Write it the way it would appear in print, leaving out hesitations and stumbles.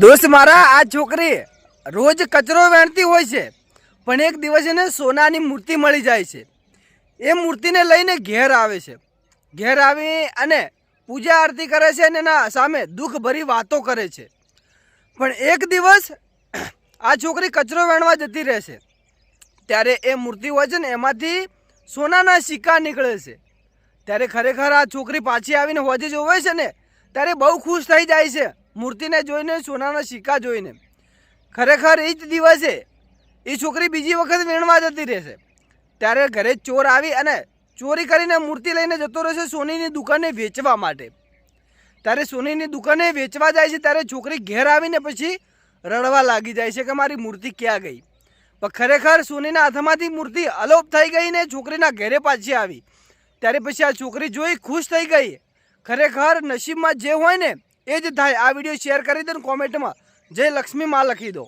દોસ્ત મારા આ છોકરી રોજ કચરો વેણતી હોય છે, પણ એક દિવસ એને સોનાની મૂર્તિ મળી જાય છે. એ મૂર્તિને લઈને ઘેર આવે છે. ઘેર આવી અને પૂજા આરતી કરે છે અને એના સામે દુઃખભરી વાતો કરે છે. પણ એક દિવસ આ છોકરી કચરો વેણવા જતી રહે છે, ત્યારે એ મૂર્તિ હોય છે ને એમાંથી સોનાના સિક્કા નીકળે છે. ત્યારે ખરેખર આ છોકરી પાછી આવીને હોજે જોવે છે ને ત્યારે બહુ ખુશ થઈ જાય છે મૂર્તિને જોઈને, સોનાના સિક્કા જોઈને. ખરેખર એ જ દિવસે એ છોકરી બીજી વખત વેણવા જતી રહેશે. ત્યારે ઘરે ચોર આવી અને ચોરી કરીને મૂર્તિ લઈને જતો રહેશે સોનીની દુકાને વેચવા માટે. ત્યારે સોનીની દુકાને વેચવા જાય છે ત્યારે છોકરી ઘેર આવીને પછી રડવા લાગી જાય છે કે મારી મૂર્તિ ક્યાં ગઈ. પણ ખરેખર સોનીના હાથમાંથી મૂર્તિ અલોપ થઈ ગઈ ને છોકરીના ઘરે પાછી આવી. ત્યારે પછી આ છોકરી જોઈ ખુશ થઈ ગઈ. ખરેખર નસીબમાં જે હોય ને એ જ થાય. આ વિડીયો શેર કરી દો ને કોમેન્ટમાં જય લક્ષ્મી માં લખી દો.